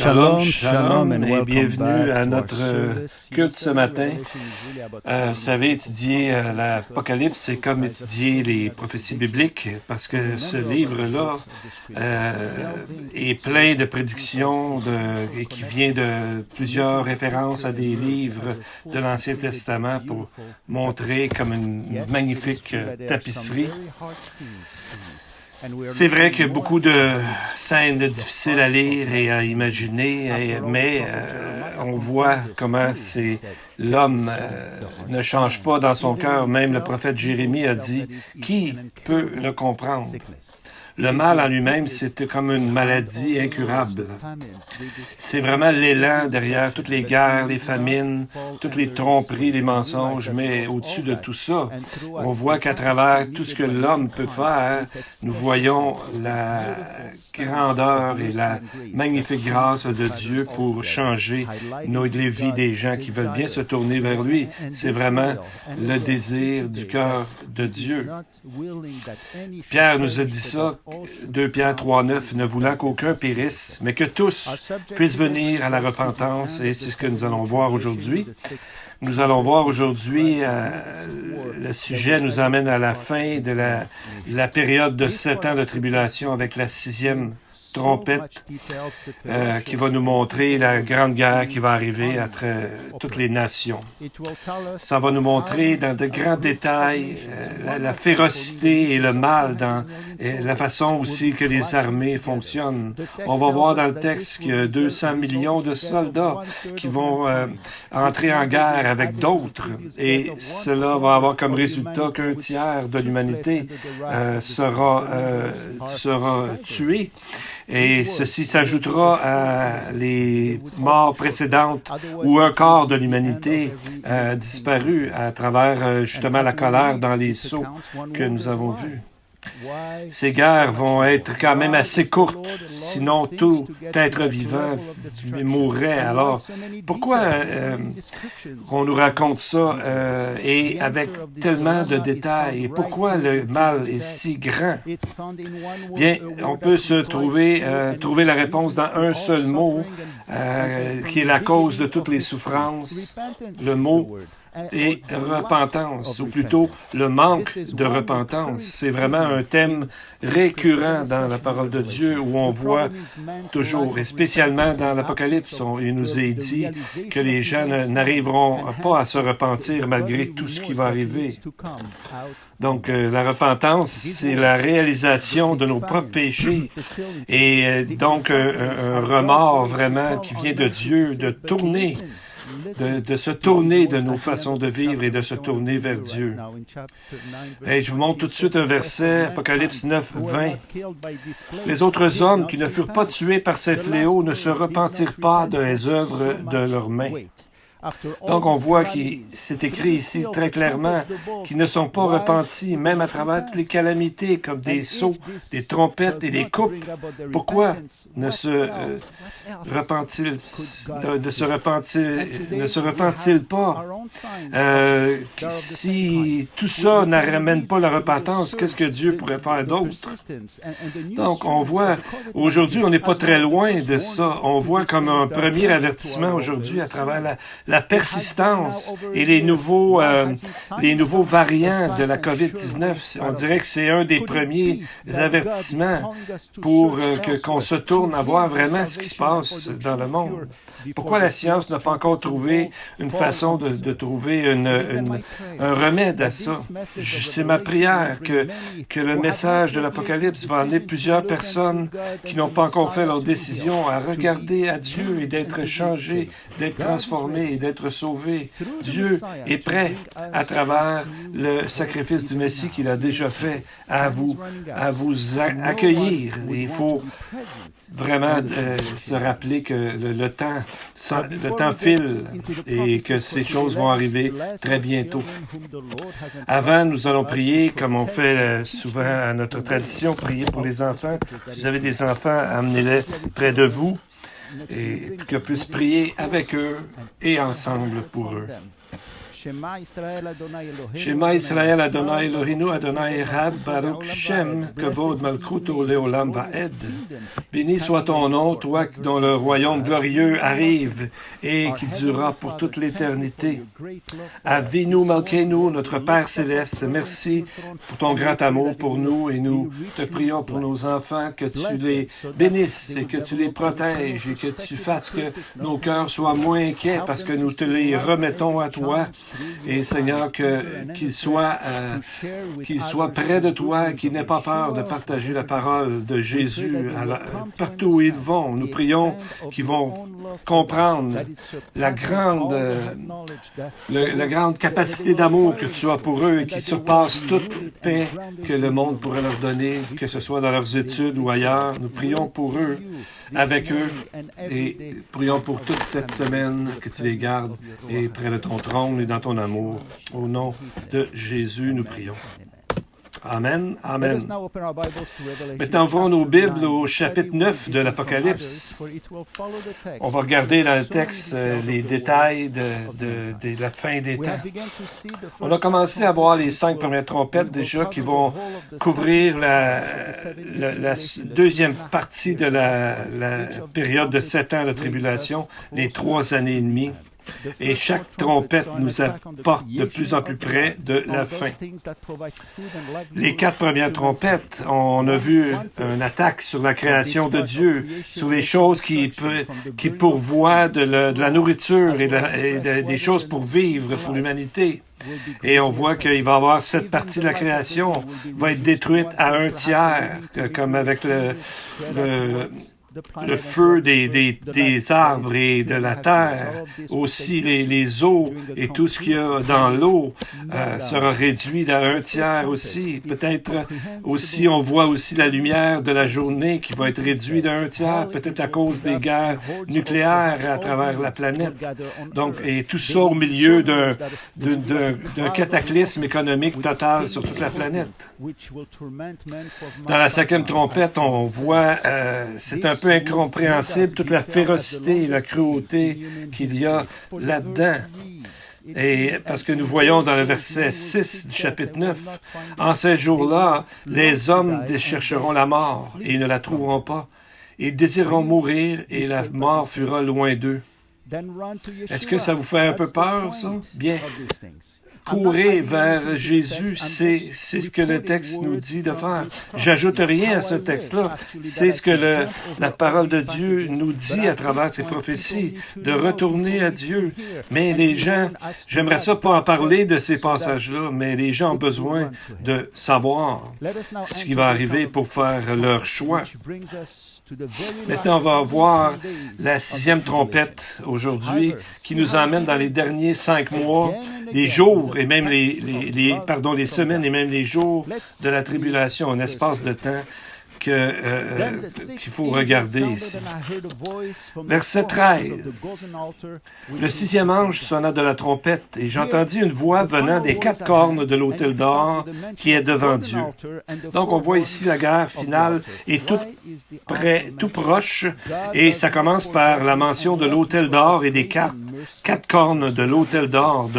Shalom, shalom et bienvenue à notre culte ce matin. Vous savez, étudier l'Apocalypse, c'est comme étudier les prophéties bibliques, parce que ce livre-là est plein de prédictions et qui vient de plusieurs références à des livres de l'Ancien Testament pour montrer comme une magnifique tapisserie. C'est vrai qu'il y a beaucoup de scènes difficiles à lire et à imaginer, mais on voit comment l'homme ne change pas dans son cœur. Même le prophète Jérémie a dit « Qui peut le comprendre ?» Le mal en lui-même, c'est comme une maladie incurable. C'est vraiment l'élan derrière toutes les guerres, les famines, toutes les tromperies, les mensonges. Mais au-dessus de tout ça, on voit qu'à travers tout ce que l'homme peut faire, nous voyons la grandeur et la magnifique grâce de Dieu pour changer les vies des gens qui veulent bien se tourner vers lui. C'est vraiment le désir du cœur de Dieu. Pierre nous a dit ça, 2 Pierre 3,9, ne voulant qu'aucun périsse, mais que tous puissent venir à la repentance, et c'est ce que nous allons voir aujourd'hui. Nous allons voir aujourd'hui, le sujet nous amène à la fin de la période de 7 ans de tribulation avec la 6e trompette qui va nous montrer la grande guerre qui va arriver entre toutes les nations. Ça va nous montrer dans de grands détails la férocité et le mal dans la façon aussi que les armées fonctionnent. On va voir dans le texte qu'il y a 200 millions de soldats qui vont entrer en guerre avec d'autres, et cela va avoir comme résultat qu'un tiers de l'humanité sera tué. Et ceci s'ajoutera à les morts précédentes où un quart de l'humanité a disparu à travers justement la colère dans les sceaux que nous avons vus. Ces guerres vont être quand même assez courtes, sinon tout être vivant mourrait. Alors, pourquoi on nous raconte ça et avec tellement de détails? Et pourquoi le mal est si grand? Bien, on peut trouver la réponse dans un seul mot, qui est la cause de toutes les souffrances. Le mot et repentance, ou plutôt le manque de repentance. C'est vraiment un thème récurrent dans la parole de Dieu où on voit toujours, et spécialement dans l'Apocalypse, il nous est dit que les gens n'arriveront pas à se repentir malgré tout ce qui va arriver. Donc, la repentance, c'est la réalisation de nos propres péchés et donc un remords vraiment qui vient de Dieu, de se tourner de nos façons de vivre et de se tourner vers Dieu. Et je vous montre tout de suite un verset, Apocalypse 9, 20. Les autres hommes qui ne furent pas tués par ces fléaux ne se repentirent pas des œuvres de leurs mains. Donc, on voit qu'il c'est écrit ici très clairement qu'ils ne sont pas repentis, même à travers toutes les calamités, comme des sceaux, des trompettes et des coupes. Pourquoi ne se repentent-ils pas? Si tout ça ne ramène pas la repentance, qu'est-ce que Dieu pourrait faire d'autre? Donc, on voit, aujourd'hui, on n'est pas très loin de ça. On voit comme un premier avertissement aujourd'hui à travers la persistance et les nouveaux variants de la COVID-19. On dirait que c'est un des premiers avertissements pour qu'on se tourne à voir vraiment ce qui se passe dans le monde. Pourquoi la science n'a pas encore trouvé une façon de trouver un remède à ça? C'est ma prière que le message de l'Apocalypse va amener plusieurs personnes qui n'ont pas encore fait leur décision à regarder à Dieu et d'être changés, d'être transformés et d'être sauvés. Dieu est prêt, à travers le sacrifice du Messie qu'il a déjà fait, à vous accueillir. Et il faut vraiment se rappeler que le temps file et que ces choses vont arriver très bientôt. Avant, nous allons prier, comme on fait souvent à notre tradition, prier pour les enfants. Si vous avez des enfants, amenez-les près de vous et que puissent prier avec eux et ensemble pour eux. Shema Israël Adonai Elohenu Adonai Echad Baruch Shem Kavod Malchuto Leolam Vaed. Béni soit ton nom, toi dont le royaume glorieux arrive et qui durera pour toute l'éternité. Avinu Malkeinu, notre Père céleste, merci pour ton grand amour pour nous et nous te prions pour nos enfants, que tu les bénisses et que tu les protèges et que tu fasses que nos cœurs soient moins inquiets parce que nous te les remettons à toi. Et Seigneur, qu'ils soient près de toi, qu'ils n'aient pas peur de partager la parole de Jésus partout où ils vont. Nous prions qu'ils vont comprendre la grande capacité d'amour que tu as pour eux et qui surpasse toute paix que le monde pourrait leur donner, que ce soit dans leurs études ou ailleurs. Nous prions pour eux, avec eux, et prions pour toute cette semaine, que tu les gardes et près de ton trône et dans ton amour. Au nom de Jésus, nous prions. Amen. Amen. Maintenant, ouvrons nos Bibles au chapitre 9 de l'Apocalypse. On va regarder dans le texte les détails de la fin des temps. On a commencé à voir les 5 premières trompettes déjà qui vont couvrir la deuxième partie de la période de 7 ans de tribulation, les 3 années et demie. Et chaque trompette nous apporte de plus en plus près de la fin. Les 4 premières trompettes, on a vu une attaque sur la création de Dieu, sur les choses qui pourvoient de la nourriture et des choses pour vivre pour l'humanité. Et on voit qu'il va y avoir cette partie de la création va être détruite à 1/3, comme avec le feu des arbres et de la terre, aussi les eaux et tout ce qu'il y a dans l'eau sera réduit à 1/3 aussi. Peut-être aussi, on voit aussi la lumière de la journée qui va être réduite à 1/3, peut-être à cause des guerres nucléaires à travers la planète. Donc, et tout ça au milieu d'un cataclysme économique total sur toute la planète. Dans la 5e trompette, on voit, c'est un peu incompréhensible, toute la férocité et la cruauté qu'il y a là-dedans. Et parce que nous voyons dans le verset 6 du chapitre 9, « En ces jours-là, les hommes chercheront la mort, et ils ne la trouveront pas. Ils désireront mourir, et la mort fuira loin d'eux. » Est-ce que ça vous fait un peu peur, ça? Bien. Courez vers Jésus, c'est ce que le texte nous dit de faire. J'ajoute rien à ce texte-là. C'est ce que la parole de Dieu nous dit à travers ses prophéties, de retourner à Dieu. Mais les gens, j'aimerais ça pas en parler de ces passages-là, mais les gens ont besoin de savoir ce qui va arriver pour faire leur choix. Maintenant, on va voir la 6e trompette aujourd'hui qui nous emmène dans les derniers 5 mois, les jours et même les semaines et même les jours de la tribulation, un espace de temps qu'il faut regarder ici. Verset 13. Le 6e ange sonna de la trompette, et j'entendis une voix venant des 4 cornes de l'autel d'or qui est devant Dieu. Donc, on voit ici la guerre finale est tout proche, et ça commence par la mention de l'autel d'or et des 4 cornes de l'autel d'or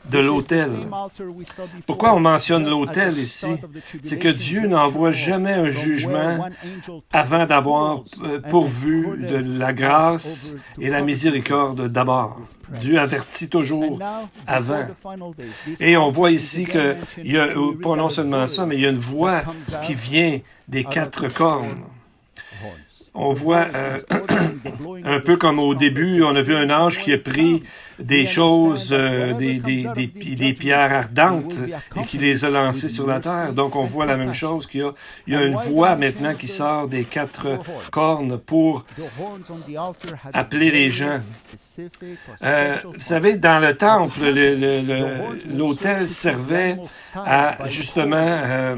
de l'autel. Pourquoi on mentionne l'autel ici? C'est que Dieu n'envoie jamais un jugement avant d'avoir pourvu de la grâce et la miséricorde d'abord. Dieu avertit toujours avant. Et on voit ici qu'il y a, pas non seulement ça, mais il y a une voix qui vient des 4 cornes. On voit un peu comme au début, on a vu un ange qui a pris des choses, des pierres ardentes et qui les a lancées sur la terre. Donc, on voit la même chose, qu'il y a une voix maintenant qui sort des 4 cornes pour appeler les gens. Vous savez, dans le temple, l'autel servait à, justement,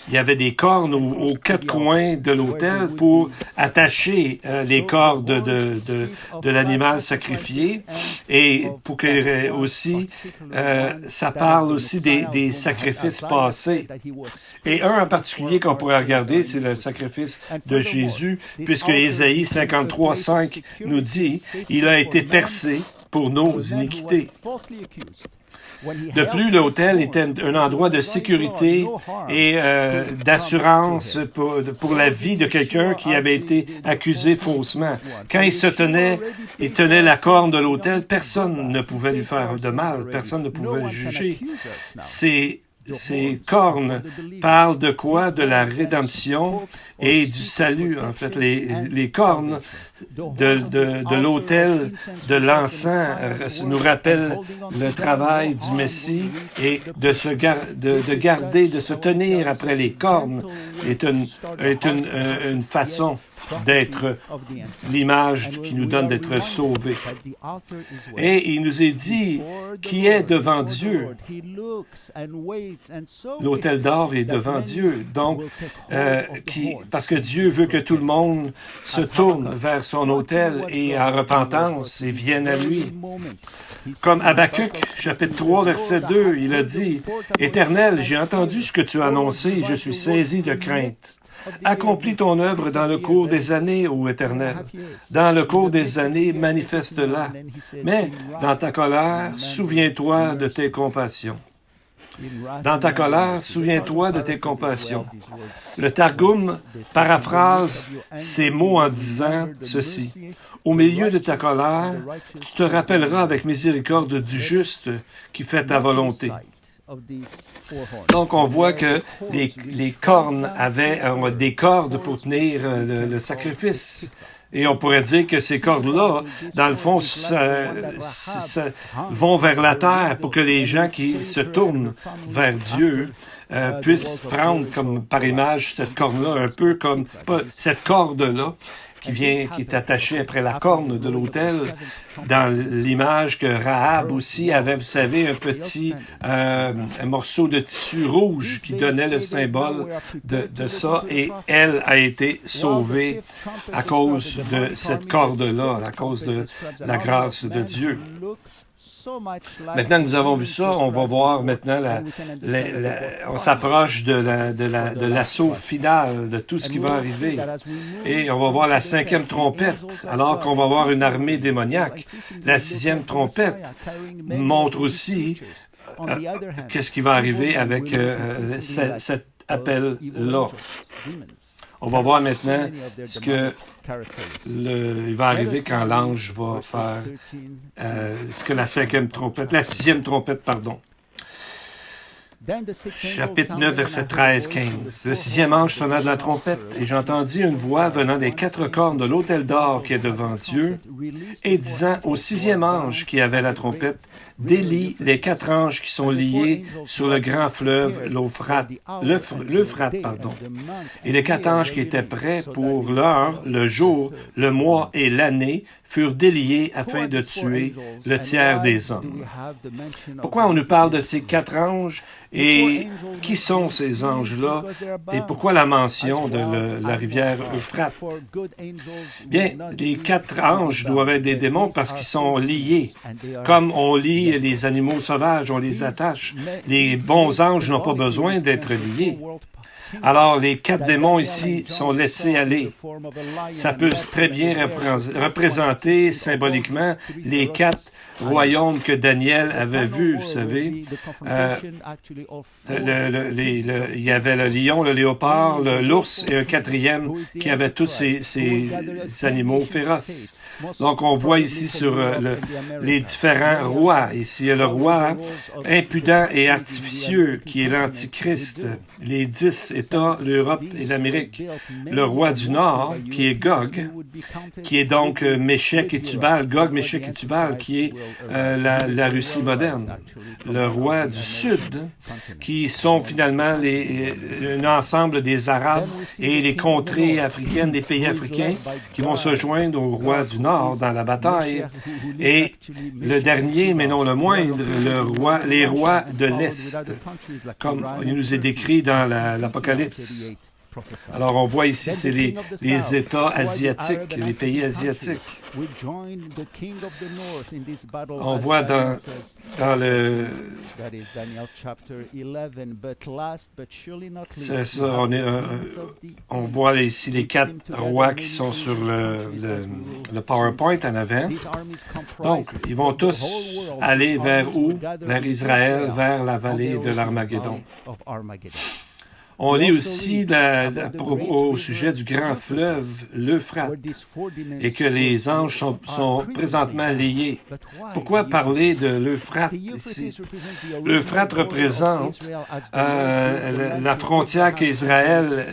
il y avait des cornes aux 4 coins de l'autel pour attacher les cordes de l'animal sacrifié. Et pour que aussi, ça parle aussi des sacrifices passés. Et un en particulier qu'on pourrait regarder, c'est le sacrifice de Jésus, puisque Ésaïe 53:5 nous dit, « Il a été percé pour nos iniquités. » De plus, l'hôtel était un endroit de sécurité et d'assurance pour la vie de quelqu'un qui avait été accusé faussement. Quand il tenait la corne de l'autel, personne ne pouvait lui faire de mal, personne ne pouvait le juger. Ces cornes parlent de quoi? De la rédemption et du salut. En fait, les cornes de l'autel de l'encens nous rappellent le travail du Messie et de garder, de se tenir après les cornes est une façon d'être l'image qui nous donne d'être sauvés. Et il nous est dit qui est devant Dieu. L'autel d'or est devant Dieu. Donc, parce que Dieu veut que tout le monde se tourne vers son autel et en repentance et vienne à lui. Comme Habakkuk, chapitre 3, verset 2, il a dit, « Éternel, j'ai entendu ce que tu as annoncé, je suis saisi de crainte. Accomplis ton œuvre dans le cours des années, ô Éternel. Dans le cours des années, manifeste-la. Mais dans ta colère, souviens-toi de tes compassions. » Dans ta colère, souviens-toi de tes compassions. Le Targum paraphrase ces mots en disant ceci. Au milieu de ta colère, tu te rappelleras avec miséricorde du juste qui fait ta volonté. Donc, on voit que les cornes avaient des cordes pour tenir le sacrifice. Et on pourrait dire que ces cordes-là, dans le fond, vont vers la terre pour que les gens qui se tournent vers Dieu puissent prendre comme par image cette corne-là, un peu comme cette corde-là qui est attachée après la corne de l'autel, dans l'image que Rahab aussi avait, vous savez, un morceau de tissu rouge qui donnait le symbole de ça, et elle a été sauvée à cause de cette corde-là, à cause de la grâce de Dieu. Maintenant que nous avons vu ça, on va voir maintenant, on s'approche de l'assaut final, de tout ce qui va arriver. Et on va voir la 5e trompette, alors qu'on va voir une armée démoniaque. La 6e trompette montre aussi qu'est-ce qui va arriver avec cet appel-là. On va voir maintenant ce que il va arriver quand l'ange va faire ce que la 6e trompette, pardon. Chapitre 9, verset 13-15. Le 6e ange sonna de la trompette, et j'entendis une voix venant des 4 cornes de l'autel d'or qui est devant Dieu, et disant au 6e ange qui avait la trompette, délie les 4 anges qui sont liés sur le grand fleuve, l'Euphrate, Et les 4 anges qui étaient prêts pour l'heure, le jour, le mois et l'année furent déliés afin de tuer le tiers des hommes. Pourquoi on nous parle de ces 4 anges et qui sont ces anges-là et pourquoi la mention de la rivière Euphrate? Bien, les 4 anges doivent être des démons parce qu'ils sont liés. Comme on lie les animaux sauvages, on les attache. Les bons anges n'ont pas besoin d'être liés. Alors, les 4 démons ici sont laissés aller. Ça peut très bien représenter symboliquement les 4 royaumes que Daniel avait vus, vous savez. Il y avait le lion, le léopard, l'ours et un 4e qui avait tous ces animaux féroces. Donc, on voit ici sur les différents rois. Ici, il y a le roi impudent et artificieux, qui est l'Antichrist. Les 10 États, l'Europe et l'Amérique. Le roi du Nord, qui est Gog, qui est donc Méchec et Tubal. Gog, Méchec et Tubal, qui est la Russie moderne. Le roi du Sud, qui sont finalement un ensemble des Arabes et les contrées africaines, des pays africains, qui vont se joindre au roi du Nord dans la bataille, et le dernier, mais non le moindre, les rois de l'Est, comme il nous est décrit dans l'Apocalypse. Alors, on voit ici, c'est les États asiatiques, les pays asiatiques. On voit dans le... C'est ça, on voit ici les 4 rois qui sont sur le PowerPoint en avant. Donc, ils vont tous aller vers où? Vers Israël, vers la vallée de l'Armageddon. On lit aussi au sujet du grand fleuve, l'Euphrate, et que les anges sont présentement liés. Pourquoi parler de l'Euphrate ici? L'Euphrate représente la frontière qu'Israël,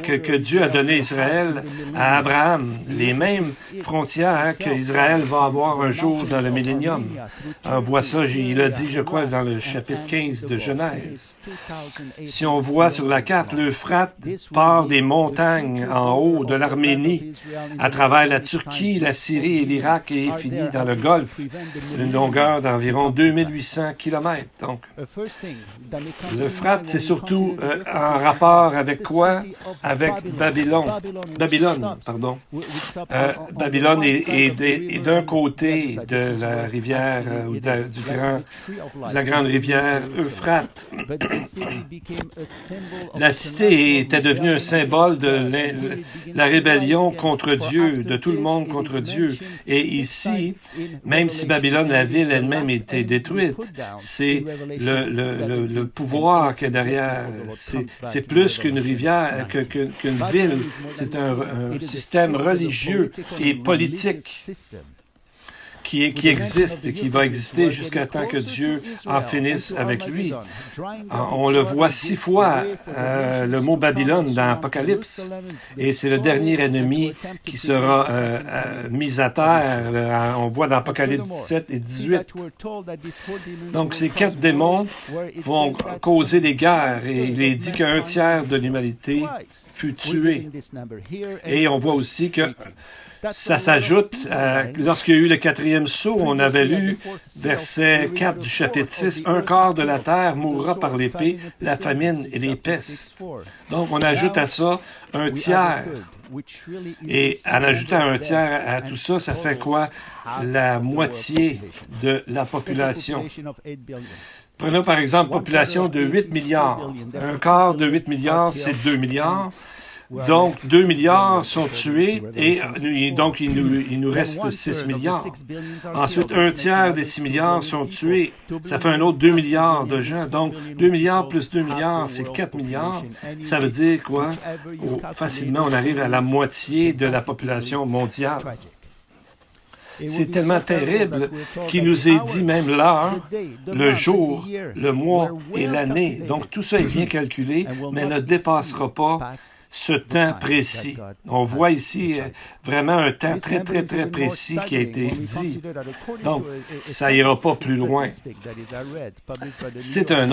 que Dieu a donnée à Israël, à Abraham. Les mêmes frontières qu'Israël va avoir un jour dans le millénium. On voit ça, il a dit, je crois, dans le chapitre 15 de Genèse. Si on voit sur la carte, l'Euphrate part des montagnes en haut de l'Arménie, à travers la Turquie, la Syrie et l'Irak et finit dans le Golfe, une longueur d'environ 2800 km. Donc, l'Euphrate, c'est surtout en rapport avec quoi? Avec Babylone. Babylone est d'un côté de la rivière, ou de la grande rivière Euphrate. La cité était devenue un symbole de la rébellion contre Dieu, de tout le monde contre Dieu. Et ici, même si Babylone, la ville elle-même, était détruite, c'est le pouvoir qui est derrière. C'est plus qu'une rivière, qu'une ville. C'est un système religieux et politique qui existe et qui va exister jusqu'à temps que Dieu en finisse avec lui. On le voit 6 fois, le mot Babylone dans Apocalypse, et c'est le dernier ennemi qui sera mis à terre. On voit dans Apocalypse 17 et 18. Donc, ces 4 démons vont causer des guerres, et il est dit qu'un tiers de l'humanité fut tué. Et on voit aussi que ça s'ajoute, lorsqu'il y a eu le 4e sceau, on avait lu, verset 4 du chapitre 6, « Un quart de la terre mourra par l'épée, la famine et les pestes. » Donc, on ajoute à ça un tiers. Et en ajoutant un tiers à tout ça, ça fait quoi? La moitié de la population. Prenons par exemple population de 8 milliards. Un quart de 8 milliards, c'est 2 milliards. Donc, 2 milliards sont tués et donc il nous reste 6 milliards. Ensuite, un tiers des 6 milliards sont tués. Ça fait un autre 2 milliards de gens. Donc, 2 milliards plus 2 milliards, c'est 4 milliards. Ça veut dire quoi? Facilement, on arrive à la moitié de la population mondiale. C'est tellement terrible qu'il nous est dit même l'heure, le jour, le mois et l'année. Donc, tout ça est bien calculé, mais ne dépassera pas ce temps précis. On voit ici vraiment un temps très, très, très précis qui a été dit. Donc, ça ira pas plus loin. C'est un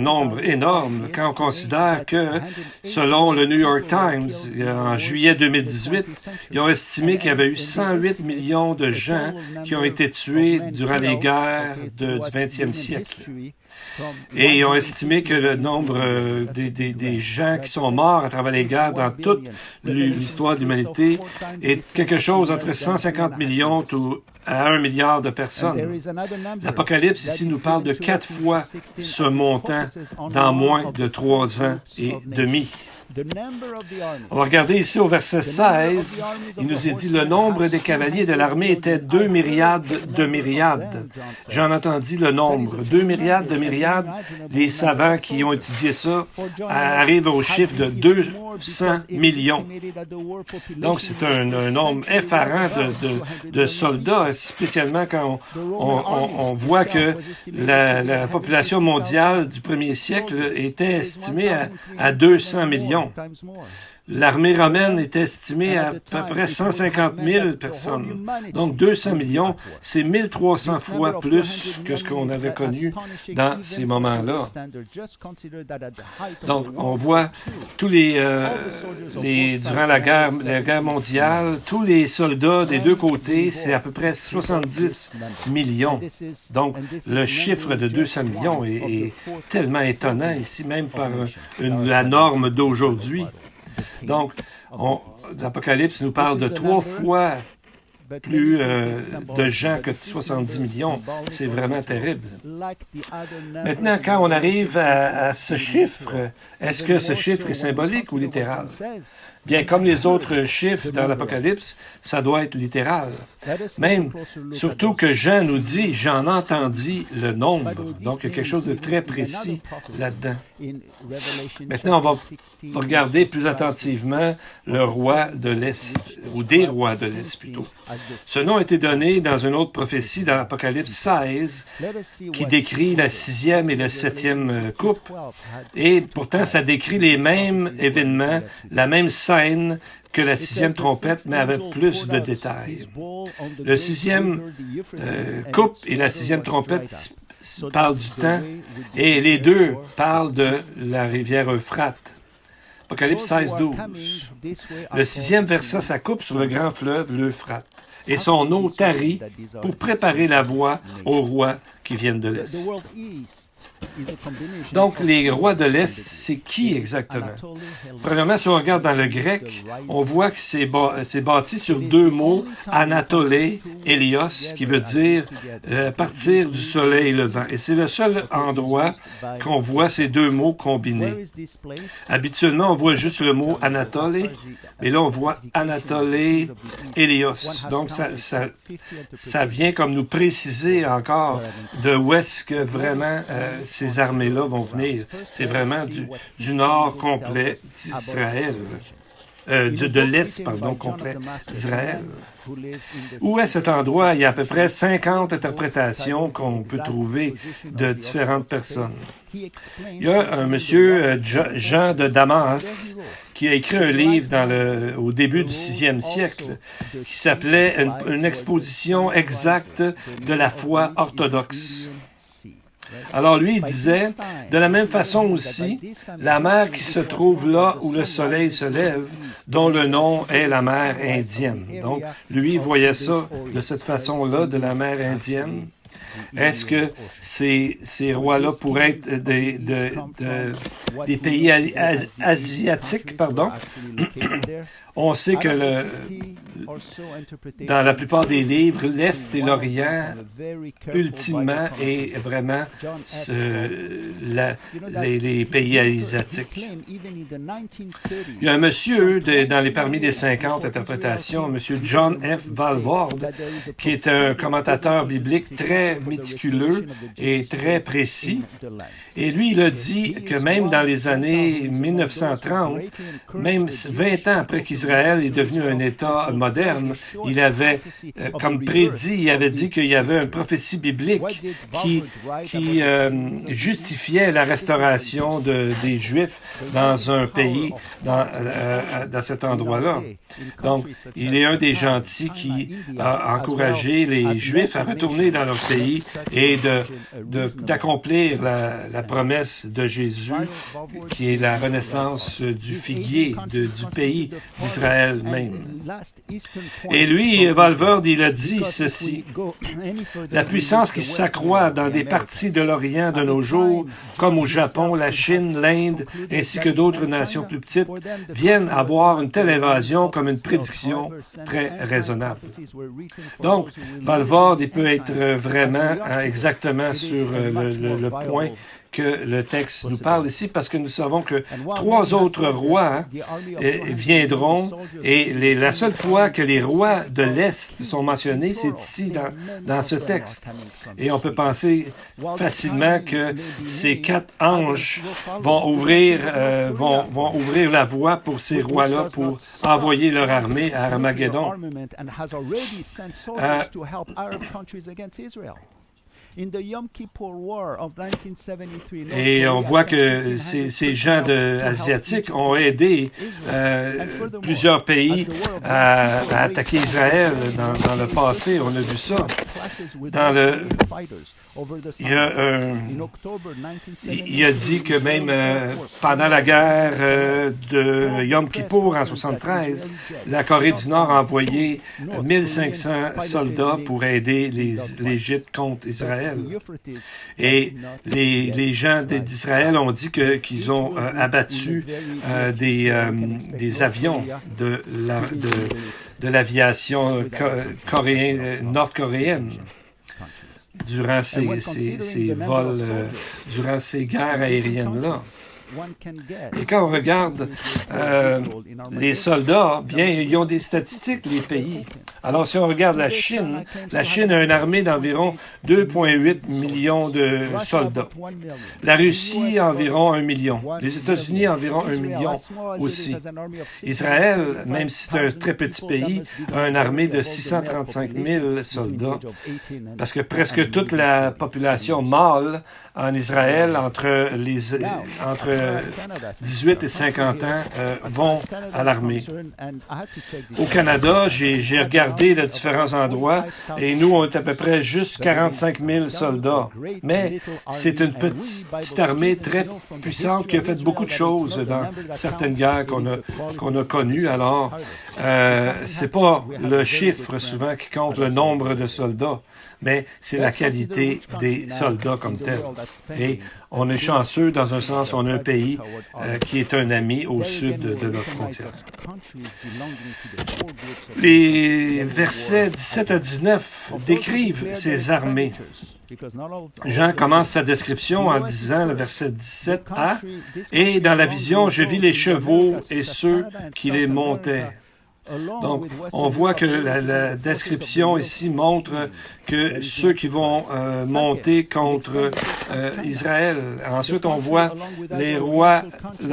nombre énorme quand on considère que, selon le New York Times, en juillet 2018, ils ont estimé qu'il y avait eu 108 millions de gens qui ont été tués durant les guerres du 20e siècle. Et ils ont estimé que le nombre des gens qui sont morts à travers les guerres dans toute l'histoire de l'humanité est quelque chose entre 150 millions à 1 milliard de personnes. L'Apocalypse ici nous parle de 4 fois ce montant dans moins de 3 ans et demi. On va regarder ici au verset 16. Il nous est dit, le nombre des cavaliers de l'armée était 2 myriades de myriades. J'en entendis le nombre. 2 myriades de myriades. Les savants qui ont étudié ça arrivent au chiffre de 200 millions. Donc, c'est un nombre effarant de soldats, spécialement quand on voit que la population mondiale du 1er siècle était estimée à 200 millions. L'armée romaine est estimée à peu près 150 000 personnes. Donc 200 millions, c'est 1300 fois plus que ce qu'on avait connu dans ces moments-là. Donc on voit tous durant la guerre mondiale, tous les soldats des deux côtés, c'est à peu près 70 millions. Donc le chiffre de 200 millions est tellement étonnant ici, même par la norme d'aujourd'hui. Donc, l'Apocalypse nous parle de 3 fois plus de gens que 70 millions. C'est vraiment terrible. Maintenant, quand on arrive à ce chiffre, est-ce que ce chiffre est symbolique ou littéral? Bien, comme les autres chiffres dans l'Apocalypse, ça doit être littéral. Même, surtout que Jean nous dit, j'en entendis le nombre. Donc, il y a quelque chose de très précis là-dedans. Maintenant, on va regarder plus attentivement le roi de l'Est, ou des rois de l'Est plutôt. Ce nom a été donné dans une autre prophétie dans l'Apocalypse 16, qui décrit la 6e et la 7e coupe. Et pourtant, ça décrit les mêmes événements, la même scène que la 6e trompette, mais avec plus de détails. Le 6e coupe et la 6e trompette parlent du temps, et les deux parlent de la rivière Euphrate. Apocalypse 16, 12. Le 6e versa sa coupe sur le grand fleuve, l'Euphrate, et son eau tarit pour préparer la voie aux rois qui viennent de l'Est. Donc, les rois de l'Est, c'est qui exactement? Premièrement, si on regarde dans le grec, on voit que c'est bâti sur deux mots, Anatolé, Hélios, qui veut dire partir du soleil levant. Et c'est le seul endroit qu'on voit ces deux mots combinés. Habituellement, on voit juste le mot Anatolé, mais là, on voit Anatolé, Hélios. Donc, ça vient comme nous préciser encore de où est-ce que vraiment ces armées-là vont venir. C'est vraiment du nord complet d'Israël. De l'Est, pardon, complet d'Israël. Où est cet endroit? Il y a à peu près 50 interprétations qu'on peut trouver de différentes personnes. Il y a un monsieur, Jean de Damas, qui a écrit un livre au début du 6e siècle qui s'appelait une exposition exacte de la foi orthodoxe. Alors lui, il disait, de la même façon aussi, la mer qui se trouve là où le soleil se lève, dont le nom est la mer Indienne. Donc, lui, il voyait ça de cette façon-là, de la mer Indienne. Est-ce que ces rois-là pourraient être des pays asiatiques, pardon? On sait que dans la plupart des livres, l'Est et l'Orient, ultimement, est vraiment les pays asiatiques. Il y a un monsieur parmi les 50 interprétations, un monsieur John F. Walvoord, qui est un commentateur biblique très méticuleux et très précis. Et lui, il a dit que même dans les années 1930, même 20 ans après qu'Israël est devenu un État moderne, il avait, comme prédit, il avait dit qu'il y avait une prophétie biblique qui justifiait la restauration des Juifs dans un pays, dans cet endroit-là. Donc, il est un des gentils qui a encouragé les Juifs à retourner dans leur pays et d'accomplir la promesse de Jésus, qui est la renaissance du figuier, du pays d'Israël même. Et lui, Walvoord, il a dit ceci: la puissance qui s'accroît dans des parties de l'Orient de nos jours, comme au Japon, la Chine, l'Inde, ainsi que d'autres nations plus petites, viennent avoir une telle invasion comme une prédiction très raisonnable. Donc, Walvoord, il peut être vraiment exactement sur le point que le texte nous parle ici, parce que nous savons que 3 autres rois viendront, et la seule fois que les rois de l'Est sont mentionnés, c'est ici dans ce texte. Et on peut penser facilement que ces 4 anges vont ouvrir la voie pour ces rois-là pour envoyer leur armée à Armageddon. Et on voit que ces gens asiatiques ont aidé plusieurs pays à attaquer Israël dans le passé. On a vu ça. Il a dit que même pendant la guerre de Yom Kippour en 1973, la Corée du Nord a envoyé 1500 soldats pour aider l'Égypte contre Israël. Et les gens d'Israël ont dit qu'ils ont abattu des avions de l'aviation nord-coréenne durant ces vols, durant ces guerres aériennes-là. Et quand on regarde les soldats, bien, ils ont des statistiques, les pays. Alors, si on regarde la Chine a une armée d'environ 2,8 millions de soldats. La Russie, environ 1 million. Les États-Unis, environ 1 million aussi. Israël, même si c'est un très petit pays, a une armée de 635 000 soldats. Parce que presque toute la population mâle en Israël, entre 18 et 50 ans, vont à l'armée. Au Canada, j'ai regardé les différents endroits et nous, on est à peu près juste 45 000 soldats. Mais c'est une petite armée très puissante qui a fait beaucoup de choses dans certaines guerres qu'on a connues. Alors, c'est pas le chiffre souvent qui compte le nombre de soldats, mais c'est la qualité des soldats comme tel. Et on est chanceux dans un sens, on a un pays qui est un ami au sud de notre frontière. Les versets 17 à 19 décrivent ces armées. Jean commence sa description en disant, le verset 17a, « Et dans la vision, je vis les chevaux et ceux qui les montaient. » Donc, on voit que la description ici montre que ceux qui vont monter contre Israël. Ensuite, on voit les rois de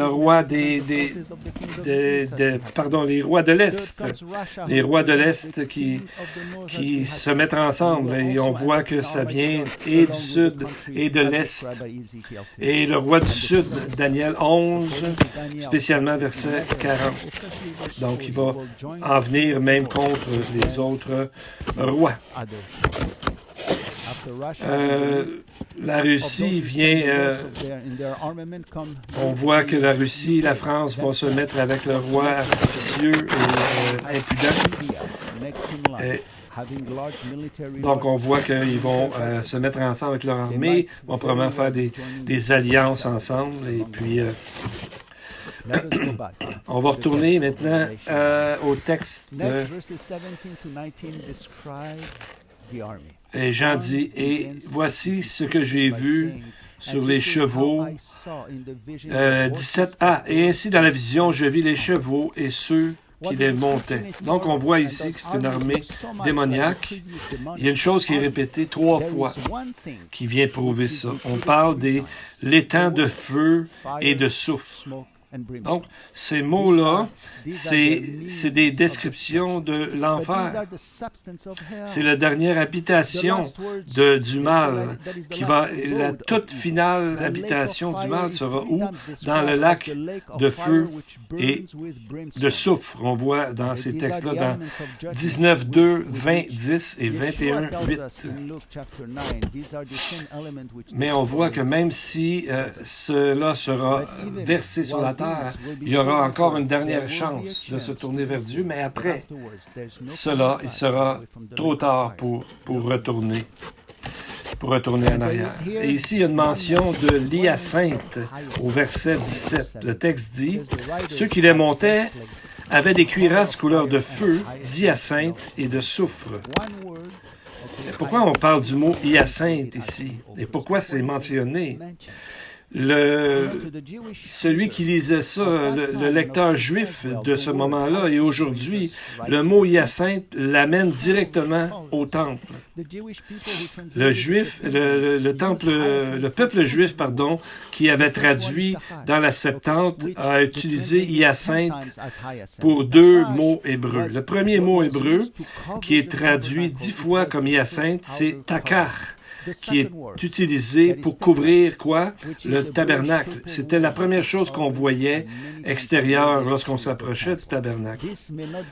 l'Est. Les rois de l'Est qui se mettent ensemble. Et on voit que ça vient et du sud et de l'Est. Et le roi du sud, Daniel 11, spécialement verset 40. Donc, il va en venir même contre les autres rois. La Russie vient... on voit que la Russie et la France vont se mettre avec le roi artificieux et impudent. Donc, on voit qu'ils vont se mettre ensemble avec leur armée, vont probablement faire des alliances ensemble, et puis... on va retourner maintenant au texte et Jean dit, « Et voici ce que j'ai vu sur les chevaux. » 17a. « Et ainsi dans la vision, je vis les chevaux et ceux qui les montaient. » Donc, on voit ici que c'est une armée démoniaque. Il y a une chose qui est répétée 3 fois qui vient prouver ça. On parle de l'étang de feu et de souffle. Donc, ces mots-là, c'est des descriptions de l'enfer. C'est la dernière habitation du mal. La toute finale habitation du mal sera où? Dans le lac de feu et de soufre. On voit dans ces textes-là, dans 19, 2, 20, 10 et 21, 8. Mais on voit que même si cela sera versé sur la terre, il y aura encore une dernière chance de se tourner vers Dieu, mais après cela, il sera trop tard pour retourner en arrière. Et ici, il y a une mention de l'hyacinthe au verset 17. Le texte dit, « Ceux qui les montaient avaient des cuirasses couleur de feu, d'hyacinthe et de soufre. » Pourquoi on parle du mot hyacinthe ici? Et pourquoi c'est mentionné? Celui qui lisait ça, le lecteur juif de ce moment-là, et aujourd'hui, le mot hyacinthe l'amène directement au temple. Le peuple juif, qui avait traduit dans la Septante, a utilisé hyacinthe pour 2 mots hébreux. Le premier mot hébreu, qui est traduit 10 fois comme hyacinthe, c'est takar. qui est utilisé pour couvrir quoi? Le tabernacle. C'était la première chose qu'on voyait extérieure lorsqu'on s'approchait du tabernacle.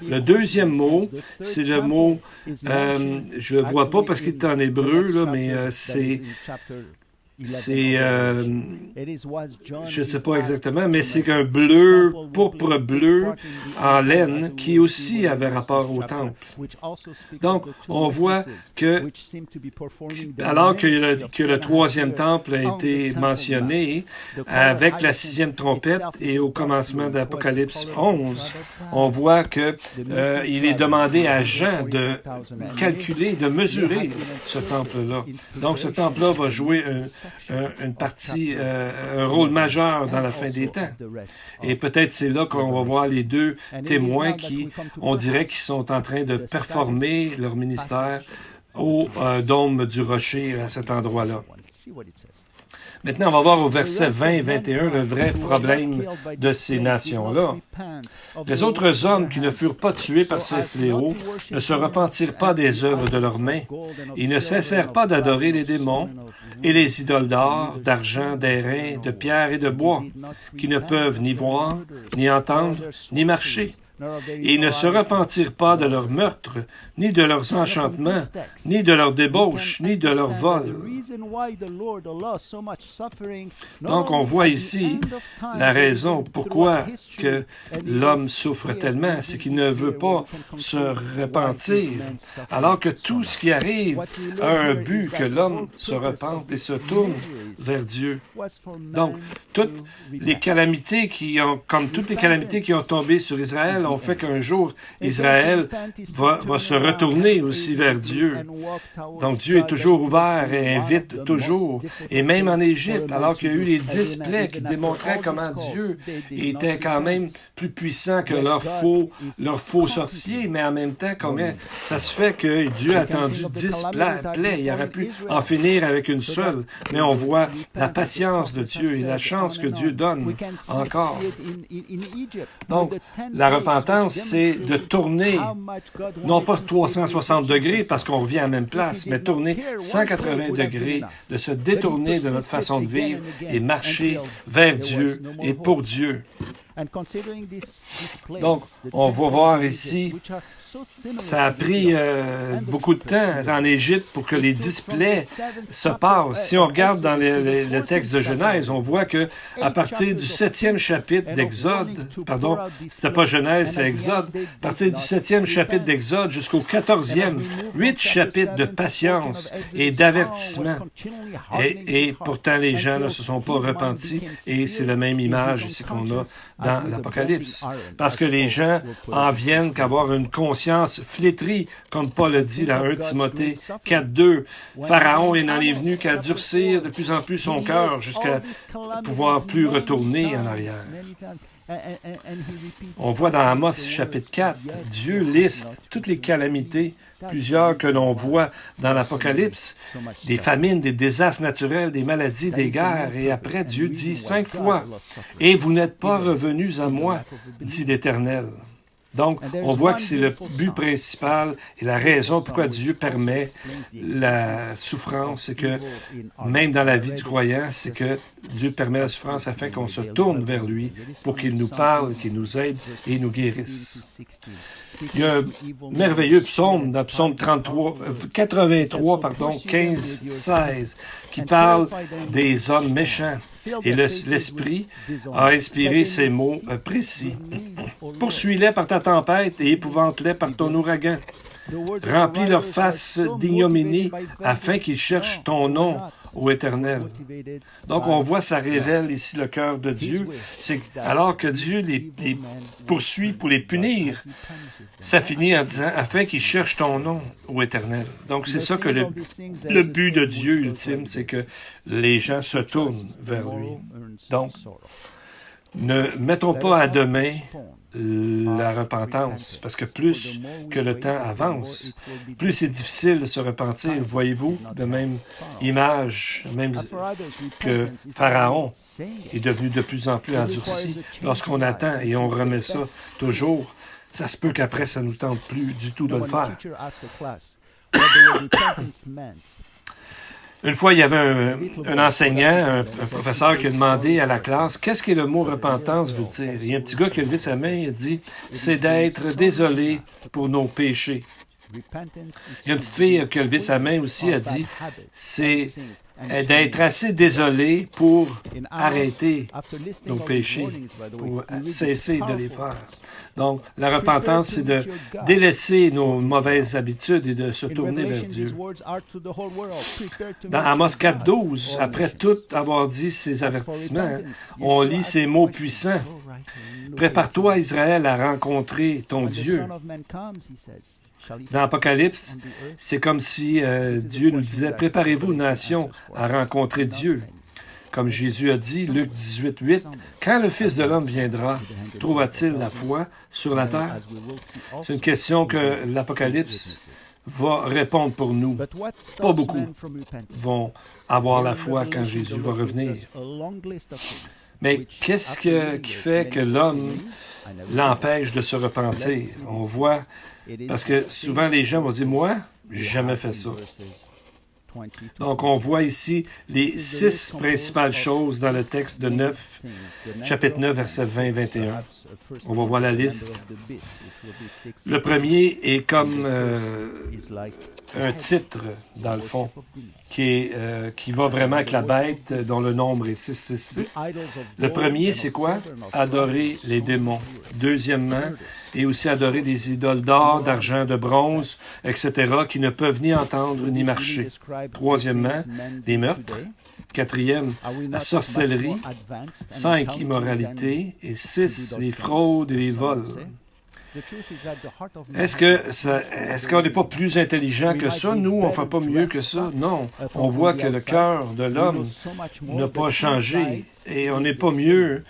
Le deuxième mot, c'est le mot, je ne le vois pas parce qu'il est en hébreu, là, mais je ne sais pas exactement, mais c'est un bleu, pourpre bleu en laine qui aussi avait rapport au temple. Donc, on voit que, alors que le troisième temple a été mentionné, avec la sixième trompette et au commencement d'Apocalypse 11, on voit que il est demandé à Jean de calculer, de mesurer ce temple-là. Donc, ce temple-là va jouer une partie, un rôle majeur dans la fin des temps. Et peut-être c'est là qu'on va voir les deux témoins qui, on dirait, qui sont en train de performer leur ministère au dôme du rocher à cet endroit-là. Maintenant, on va voir au verset 20 et 21 le vrai problème de ces nations-là. Les autres hommes qui ne furent pas tués par ces fléaux ne se repentirent pas des œuvres de leurs mains. Ils ne cessèrent pas d'adorer les démons et les idoles d'or, d'argent, d'airain, de pierre et de bois, qui ne peuvent ni voir, ni entendre, ni marcher. Et ils ne se repentirent pas de leurs meurtres, ni de leurs enchantements, ni de leurs débauches, ni de leurs vols. Donc, on voit ici la raison pourquoi que l'homme souffre tellement, c'est qu'il ne veut pas se repentir, alors que tout ce qui arrive a un but, que l'homme se repente et se tourne vers Dieu. Donc, toutes les calamités comme toutes les calamités qui ont tombé sur Israël, ont fait qu'un jour, Israël va se retourner aussi vers Dieu. Donc, Dieu est toujours ouvert et invite toujours. Et même en Égypte, alors qu'il y a eu les 10 plaies qui démontraient comment Dieu était quand même plus puissant que leurs faux sorciers, mais en même temps, comment ça se fait que Dieu a attendu 10 plaies. Il aurait pu en finir avec une seule. Mais on voit la patience de Dieu et la chance que Dieu donne encore. Donc, la repentance, c'est de tourner, non pas 360 degrés parce qu'on revient à la même place, mais tourner 180 degrés, de se détourner de notre façon de vivre et marcher vers Dieu et pour Dieu. Donc, on va voir ici, ça a pris beaucoup de temps en Égypte pour que les 10 plaies se passent. Si on regarde dans le texte de Genèse, on voit que à partir du 7e chapitre d'Exode, pardon, c'était pas Genèse, c'est Exode, à partir du 7e chapitre d'Exode jusqu'au 14e, 8 chapitres de patience et d'avertissement. Et pourtant, les gens ne se sont pas repentis, et c'est la même image ici qu'on a dans l'Apocalypse. Parce que les gens en viennent qu'avoir une conscience flétrie, comme Paul a dit dans 1 Timothée 4.2. Pharaon n'en est venu qu'à durcir de plus en plus son cœur jusqu'à pouvoir plus retourner en arrière. On voit dans Amos chapitre 4, Dieu liste toutes les calamités, plusieurs que l'on voit dans l'Apocalypse, des famines, des désastres naturels, des maladies, des guerres, et après Dieu dit 5 fois, « Et vous n'êtes pas revenus à moi, dit l'Éternel. » Donc, on voit que c'est le but principal et la raison pourquoi Dieu permet la souffrance, c'est que, même dans la vie du croyant, c'est que Dieu permet la souffrance afin qu'on se tourne vers lui pour qu'il nous parle, qu'il nous aide et nous guérisse. Il y a un merveilleux psaume, dans psaume 83, 15, 16, qui parle des hommes méchants. Et l'Esprit a inspiré ces mots précis. Poursuis-les par ta tempête et épouvante-les par ton ouragan. Remplis leur face d'ignominie afin qu'ils cherchent ton nom, ô Éternel. Donc, on voit, ça révèle ici le cœur de Dieu. C'est alors que Dieu les poursuit pour les punir, ça finit en disant, afin qu'ils cherchent ton nom, ô Éternel. Donc, c'est ça que le but de Dieu ultime, c'est que les gens se tournent vers lui. Donc, ne mettons pas à demain la repentance, parce que plus que le temps avance, plus c'est difficile de se repentir. Voyez-vous, de même image, même que Pharaon est devenu de plus en plus endurci. Lorsqu'on attend et on remet ça toujours, ça se peut qu'après, ça ne nous tente plus du tout de le faire. Une fois, il y avait un enseignant, un professeur qui a demandé à la classe, qu'est-ce que le mot repentance veut dire? Il y a un petit gars qui a levé sa main et a dit, c'est d'être désolé pour nos péchés. Il y a une petite fille qui a levé sa main aussi et a dit, c'est d'être assez désolé pour arrêter nos péchés, pour cesser de les faire. Donc, la repentance, c'est de délaisser nos mauvaises habitudes et de se tourner vers Dieu. Dans Amos 4.12, après tout avoir dit ces avertissements, on lit ces mots puissants. Prépare-toi, Israël, à rencontrer ton Dieu. Dans l'Apocalypse, c'est comme si Dieu nous disait, préparez-vous, nation, à rencontrer Dieu. Comme Jésus a dit, Luc 18.8, quand le Fils de l'homme viendra, trouvera-t-il la foi sur la terre? C'est une question que l'Apocalypse va répondre pour nous. Pas beaucoup vont avoir la foi quand Jésus va revenir. Mais qu'est-ce qui fait que l'homme l'empêche de se repentir? On voit, parce que souvent les gens vont dire, moi, j'ai jamais fait ça. Donc, on voit ici les 6 principales choses dans le texte de 9, chapitre 9, versets 20 et 21. On va voir la liste. Le premier est comme un titre, dans le fond, qui va vraiment avec la bête dont le nombre est 666. Le premier, c'est quoi? Adorer les démons. Deuxièmement, et aussi adorer des idoles d'or, d'argent, de bronze, etc., qui ne peuvent ni entendre ni marcher. Troisièmement, les meurtres. Quatrième, la sorcellerie. 5, immoralité. Et 6, les fraudes et les vols. Est-ce qu'on n'est pas plus intelligent que ça? Nous, on ne fait pas mieux que ça? Non. On voit que le cœur de l'homme n'a pas changé et on n'est pas mieux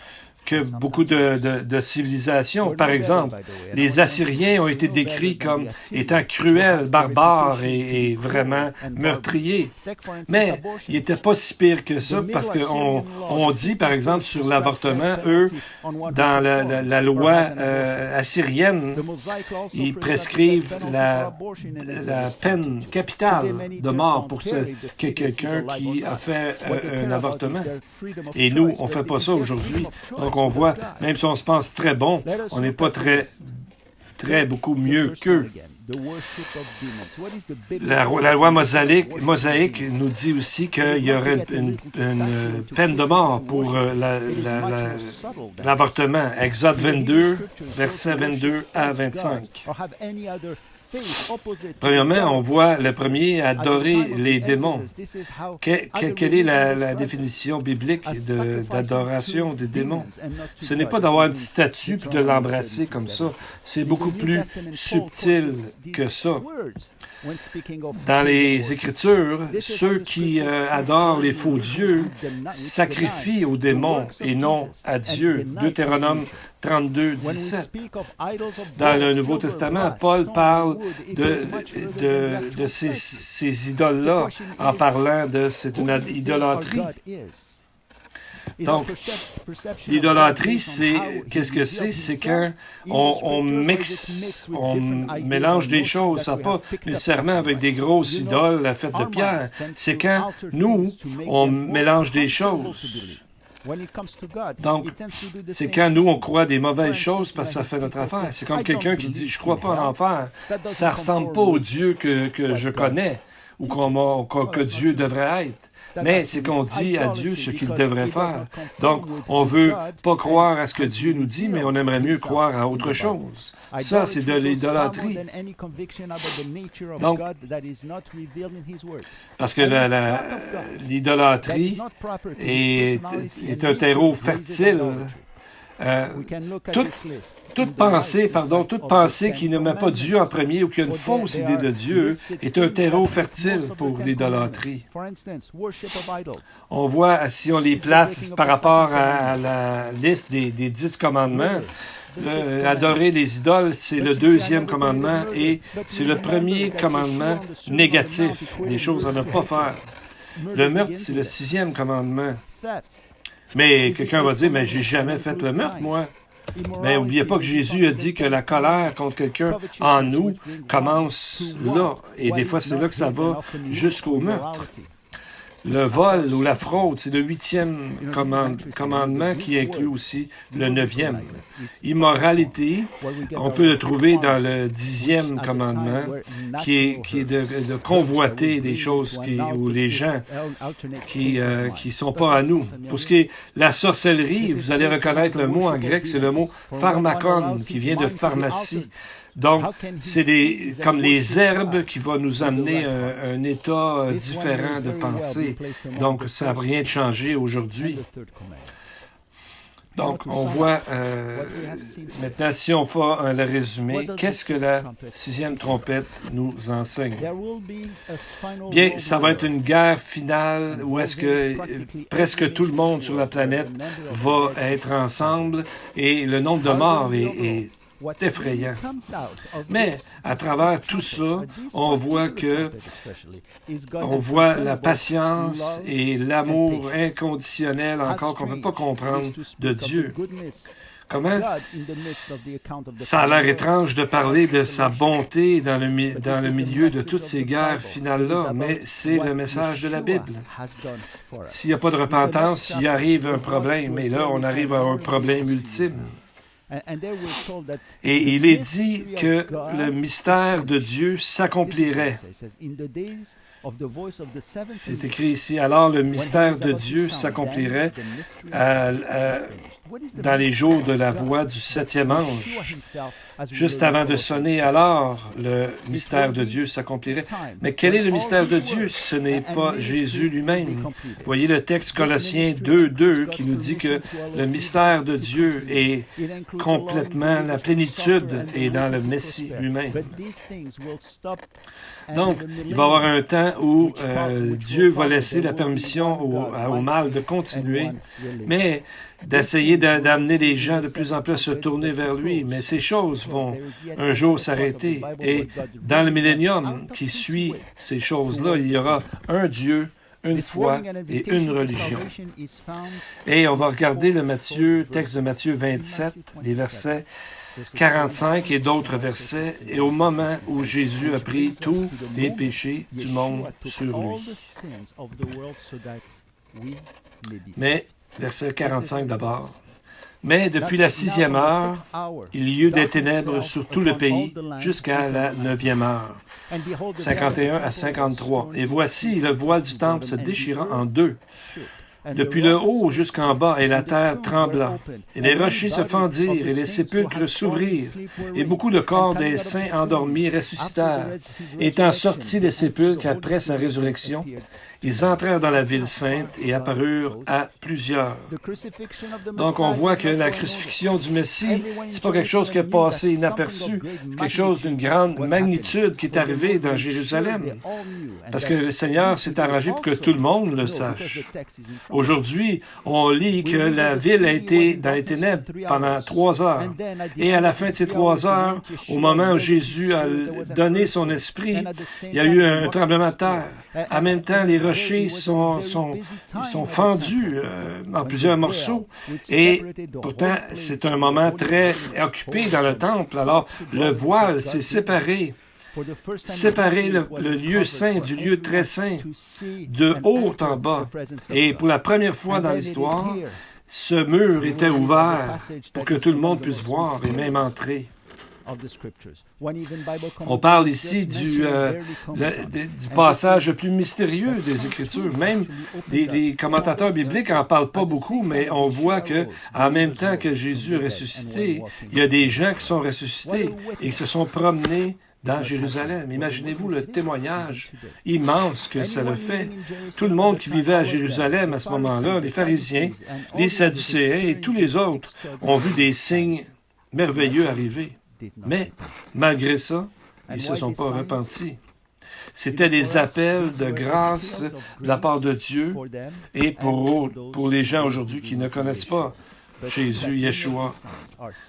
que beaucoup de civilisations. Par exemple, les Assyriens ont été décrits comme étant cruels, barbares et vraiment meurtriers. Mais ils n'étaient pas si pires que ça parce qu'on dit, par exemple, sur l'avortement, eux, dans la loi assyrienne, ils prescrivent la peine capitale de mort pour quelqu'un qui a fait un avortement. Et nous, on ne fait pas ça aujourd'hui. Donc, on voit, même si on se pense très bon, on n'est pas beaucoup mieux qu'eux. La loi mosaïque nous dit aussi qu'il y aurait une peine de mort pour l'avortement. Exode 22, versets 22 à 25. Premièrement, on voit le premier adorer les démons. Quelle est la définition biblique d'adoration des démons? Ce n'est pas d'avoir un petit statut puis de l'embrasser comme ça. C'est beaucoup plus subtil que ça. Dans les Écritures, ceux qui adorent les faux dieux sacrifient aux démons et non à Dieu. Deutéronome 32, 17. Dans le Nouveau Testament, Paul parle de ces idoles-là en parlant de c'est une idolâtrie. Donc, l'idolâtrie, qu'est-ce que c'est? C'est quand on mélange des choses. Ça n'a pas nécessairement avec des grosses idoles faites de pierre. C'est quand nous, on mélange des choses. Donc, c'est quand nous, on croit des mauvaises choses parce que ça fait notre affaire. C'est comme quelqu'un qui dit « Je ne crois pas en enfer ». Ça ne ressemble pas au Dieu que je connais ou que Dieu devrait être. Mais c'est qu'on dit à Dieu ce qu'il devrait faire. Donc, on ne veut pas croire à ce que Dieu nous dit, mais on aimerait mieux croire à autre chose. Ça, c'est de l'idolâtrie. Donc, parce que l'idolâtrie est un terreau fertile. Toute pensée qui ne met pas Dieu en premier ou qui a une fausse idée de Dieu est un terreau fertile pour l'idolâtrie. On voit, si on les place par rapport à la liste des 10 commandements, adorer les idoles, c'est le 2e commandement et c'est le premier commandement négatif, des choses à ne pas faire. Le meurtre, c'est le 6e commandement. Mais quelqu'un va dire, mais j'ai jamais fait le meurtre, moi. Mais n'oubliez pas que Jésus a dit que la colère contre quelqu'un en nous commence là. Et des fois, c'est là que ça va jusqu'au meurtre. Le vol ou la fraude, c'est le 8e commandement qui inclut aussi le 9e. Immoralité, on peut le trouver dans le 10e commandement, qui est de convoiter des choses ou les gens qui sont pas à nous. Pour ce qui est la sorcellerie, vous allez reconnaître le mot en grec, c'est le mot pharmakon, qui vient de pharmacie. Donc, c'est comme les herbes qui vont nous amener un état différent de pensée. Donc, ça n'a rien changé aujourd'hui. Donc, on voit maintenant, si on fait le résumé, qu'est-ce que la 6e trompette nous enseigne? Bien, ça va être une guerre finale où est-ce que presque tout le monde sur la planète va être ensemble et le nombre de morts est effrayant. Mais à travers tout ça, on voit la patience et l'amour inconditionnel encore qu'on ne peut pas comprendre de Dieu. Comment? Ça a l'air étrange de parler de sa bonté dans le milieu de toutes ces guerres finales-là, mais c'est le message de la Bible. S'il n'y a pas de repentance, il arrive un problème, et là, on arrive à un problème ultime. Et il est dit que le mystère de Dieu s'accomplirait. C'est écrit ici, alors le mystère de Dieu s'accomplirait dans les jours de la voix du 7e ange. Juste avant de sonner, alors le mystère de Dieu s'accomplirait. Mais quel est le mystère de Dieu? Ce n'est pas Jésus lui-même. Voyez le texte Colossiens 2:2 qui nous dit que le mystère de Dieu est complètement, la plénitude est dans le Messie lui-même. Donc, il va y avoir un temps où Dieu va laisser la permission au mal de continuer, mais d'essayer d'amener les gens de plus en plus à se tourner vers lui. Mais ces choses vont un jour s'arrêter. Et dans le millénium qui suit ces choses-là, il y aura un Dieu, une foi et une religion. Et on va regarder le texte de Matthieu 27, les versets 45 et d'autres versets, et au moment où Jésus a pris tous les péchés du monde sur lui. Mais, verset 45 d'abord. Mais depuis la 6e heure, il y eut des ténèbres sur tout le pays jusqu'à la 9e heure. 51 à 53. Et voici, le voile du temple se déchira en deux, depuis le haut jusqu'en bas, et la terre trembla. Et les rochers se fendirent, et les sépulcres s'ouvrirent, et beaucoup de corps des saints endormis ressuscitèrent. Étant sortis des sépulcres après sa résurrection, ils entrèrent dans la ville sainte et apparurent à plusieurs. Donc, on voit que la crucifixion du Messie, c'est pas quelque chose qui est passé inaperçu, c'est quelque chose d'une grande magnitude qui est arrivé dans Jérusalem. Parce que le Seigneur s'est arrangé pour que tout le monde le sache. Aujourd'hui, on lit que la ville a été dans les ténèbres pendant 3 heures. Et à la fin de ces 3 heures, au moment où Jésus a donné son esprit, il y a eu un tremblement de terre. En même temps, les rochers sont fendus en plusieurs morceaux. Et pourtant, c'est un moment très occupé dans le temple. Alors, le voile s'est séparé. Séparer le lieu saint du lieu très saint, de haut en bas. Et pour la première fois dans l'histoire, ce mur était ouvert pour que tout le monde puisse voir et même entrer. On parle ici du passage le plus mystérieux des Écritures. Même les commentateurs bibliques n'en parlent pas beaucoup, mais on voit que en même temps que Jésus est ressuscité, il y a des gens qui sont ressuscités et qui se sont promenés dans Jérusalem. Imaginez-vous le témoignage immense que ça le fait. Tout le monde qui vivait à Jérusalem à ce moment-là, les pharisiens, les sadducéens et tous les autres, ont vu des signes merveilleux arriver. Mais, malgré ça, ils ne se sont pas repentis. C'était des appels de grâce de la part de Dieu et pour les gens aujourd'hui qui ne connaissent pas Jésus, Yeshua.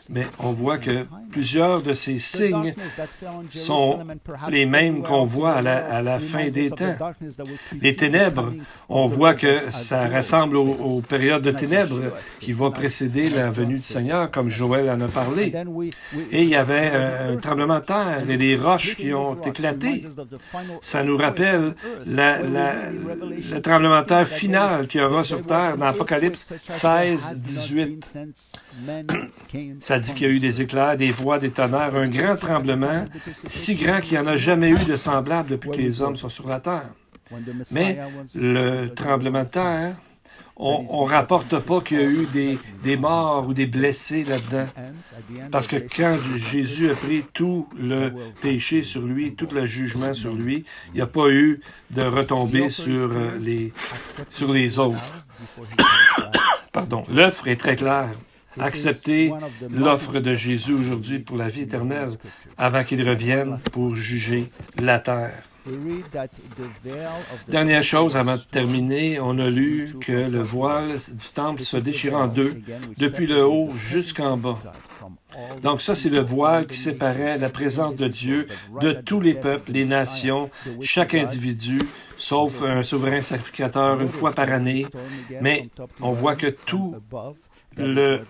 Mais on voit que plusieurs de ces signes sont les mêmes qu'on voit à la fin des temps. Les ténèbres, on voit que ça ressemble aux périodes de ténèbres qui vont précéder la venue du Seigneur, comme Joël en a parlé. Et il y avait un tremblement de terre et des roches qui ont éclaté. Ça nous rappelle le tremblement de terre final qu'il y aura sur terre dans Apocalypse 16, 18. Ça dit qu'il y a eu des éclairs, des voix, des tonnerres, un grand tremblement, si grand qu'il n'y en a jamais eu de semblable depuis que les hommes sont sur la terre. Mais le tremblement de terre, on ne rapporte pas qu'il y a eu des morts ou des blessés là-dedans. Parce que quand Jésus a pris tout le péché sur lui, tout le jugement sur lui, il n'y a pas eu de retombée sur les autres. Pardon. L'offre est très claire. Acceptez l'offre de Jésus aujourd'hui pour la vie éternelle avant qu'il revienne pour juger la terre. Dernière chose, avant de terminer, on a lu que le voile du temple se déchirait en deux, depuis le haut jusqu'en bas. Donc ça, c'est le voile qui séparait la présence de Dieu de tous les peuples, les nations, chaque individu, sauf un souverain sacrificateur une fois par année. Mais on voit que tout le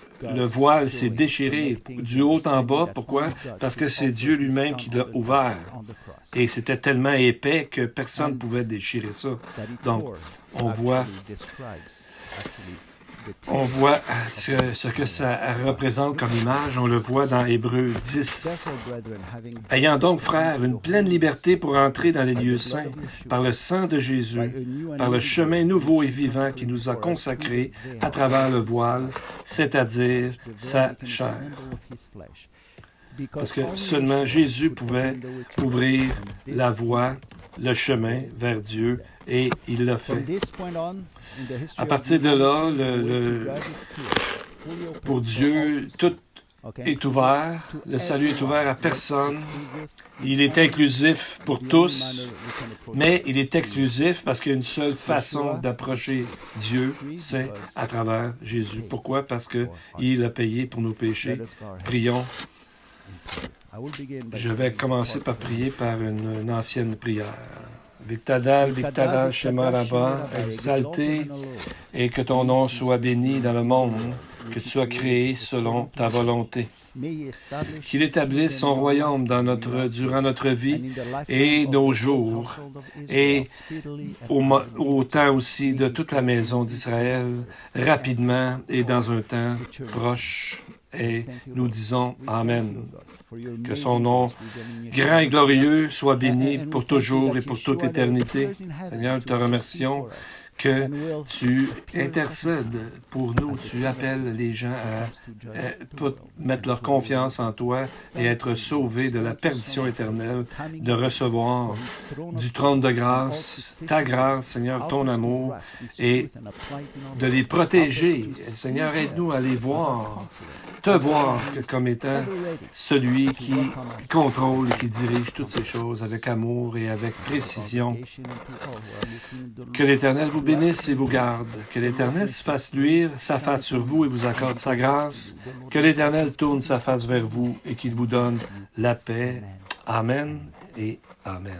voile s'est déchiré du haut en bas. Pourquoi? Parce que c'est Dieu lui-même qui l'a ouvert. Et c'était tellement épais que personne ne pouvait déchirer ça. Donc, on voit ce que ça représente comme image. On le voit dans Hébreux 10. Ayant donc, frères, une pleine liberté pour entrer dans les lieux saints, par le sang de Jésus, par le chemin nouveau et vivant qui nous a consacrés à travers le voile, c'est-à-dire sa chair. Parce que seulement Jésus pouvait ouvrir la voie, le chemin vers Dieu, et il l'a fait. À partir de là, pour Dieu, tout est ouvert. Le salut est ouvert à personne. Il est inclusif pour tous, mais il est exclusif parce qu'il y a une seule façon d'approcher Dieu, c'est à travers Jésus. Pourquoi? Parce qu'il a payé pour nos péchés. Prions. Je vais commencer par prier par une ancienne prière. Victadal, Shema Rabba, exalté, et que ton nom soit béni dans le monde que tu as créé selon ta volonté. Qu'il établisse son royaume durant notre vie et nos jours, et au temps aussi de toute la maison d'Israël, rapidement et dans un temps proche. Et nous disons Amen. Que son nom grand et glorieux soit béni pour toujours et pour toute éternité. Seigneur, nous te remercions que tu intercèdes pour nous. Tu appelles les gens à mettre leur confiance en toi et être sauvés de la perdition éternelle, de recevoir du trône de grâce, ta grâce, Seigneur, ton amour, et de les protéger. Seigneur, aide-nous à les voir, te voir comme étant celui qui contrôle et qui dirige toutes ces choses avec amour et avec précision. Que l'Éternel vous bénisse et vous garde. Que l'Éternel se fasse luire sa face sur vous et vous accorde sa grâce. Que l'Éternel tourne sa face vers vous et qu'il vous donne la paix. Amen et Amen.